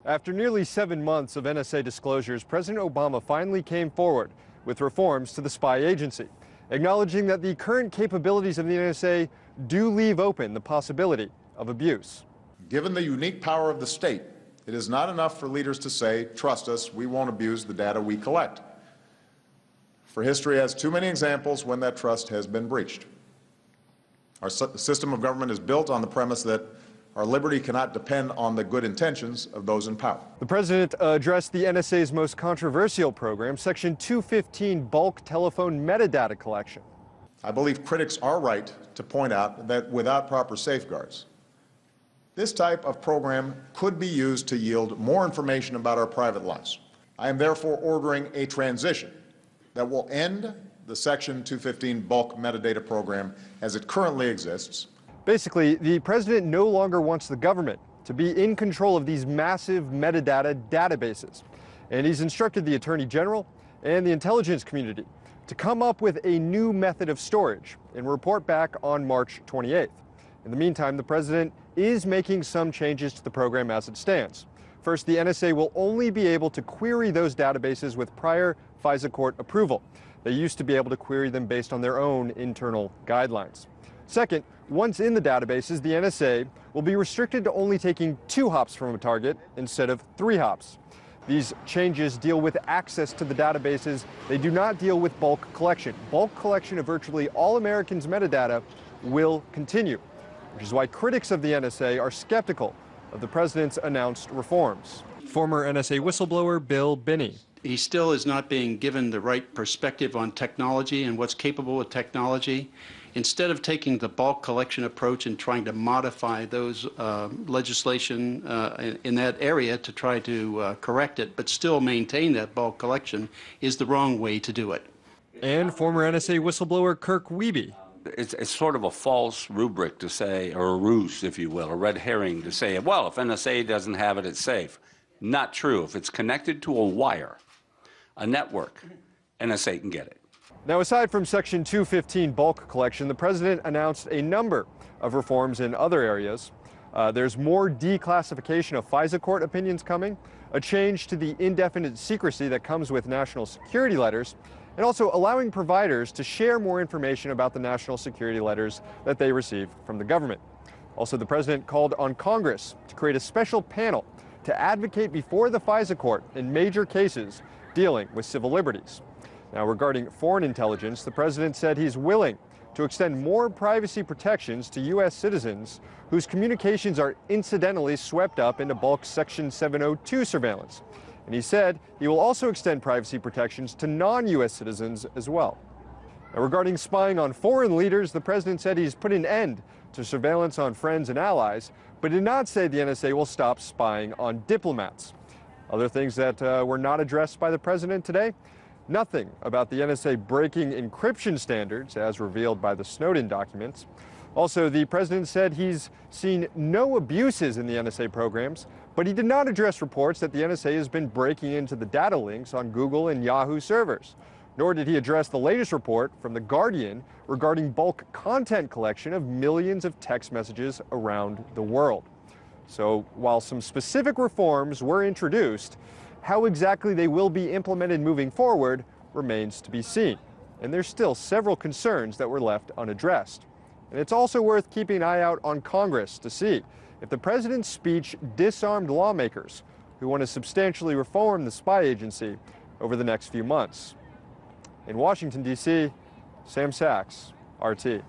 After nearly 7 months of NSA disclosures, President Obama finally came forward with reforms to the spy agency, acknowledging that the current capabilities of the NSA do leave open the possibility of abuse. Given the unique power of the state, it is not enough for leaders to say, "Trust us, we won't abuse the data we collect." For history has too many examples when that trust has been breached. Our system of government is built on the premise that our liberty cannot depend on the good intentions of those in power. The president addressed the NSA's most controversial program, Section 215 bulk telephone metadata collection. I believe critics are right to point out that without proper safeguards, this type of program could be used to yield more information about our private lives. I am therefore ordering a transition that will end the Section 215 bulk metadata program as it currently exists. Basically, the president no longer wants the government to be in control of these massive metadata databases. And he's instructed the Attorney General and the intelligence community to come up with a new method of storage and report back on March 28th. In the meantime, the president is making some changes to the program as it stands. First, the NSA will only be able to query those databases with prior FISA court approval. They used to be able to query them based on their own internal guidelines. Second, once in the databases, the NSA will be restricted to only taking 2 hops from a target instead of 3 hops. These changes deal with access to the databases. They do not deal with bulk collection. Bulk collection of virtually all Americans' metadata will continue, which is why critics of the NSA are skeptical of the president's announced reforms. Former NSA whistleblower Bill Binney. He still is not being given the right perspective on technology and what's capable of technology. Instead of taking the bulk collection approach and trying to modify those legislation in that area to try to correct it, but still maintain that bulk collection, is the wrong way to do it. And former NSA whistleblower Kirk Wiebe. It's sort of a false rubric to say, or a ruse, if you will, a red herring to say, well, if NSA doesn't have it, it's safe. Not true. If it's connected to a wire, a network, NSA can get it. Now, aside from Section 215 bulk collection, the president announced a number of reforms in other areas. There's more declassification of FISA court opinions coming, a change to the indefinite secrecy that comes with national security letters, and also allowing providers to share more information about the national security letters that they receive from the government. Also, the president called on Congress to create a special panel to advocate before the FISA court in major cases dealing with civil liberties. Now, regarding foreign intelligence, the president said he's willing to extend more privacy protections to U.S. citizens whose communications are incidentally swept up into bulk Section 702 surveillance. And he said he will also extend privacy protections to non-U.S. citizens as well. Now, regarding spying on foreign leaders, the president said he's put an end to surveillance on friends and allies, but did not say the NSA will stop spying on diplomats. Other things that were not addressed by the president today: nothing about the NSA breaking encryption standards as revealed by the Snowden documents. Also, the president said he's seen no abuses in the NSA programs, but he did not address reports that the NSA has been breaking into the data links on Google and Yahoo servers. Nor did he address the latest report from The Guardian regarding bulk content collection of millions of text messages around the world. So while some specific reforms were introduced, how exactly they will be implemented moving forward remains to be seen. And there's still several concerns that were left unaddressed. And it's also worth keeping an eye out on Congress to see if the president's speech disarmed lawmakers who want to substantially reform the spy agency over the next few months. In Washington, D.C., Sam Sachs, RT.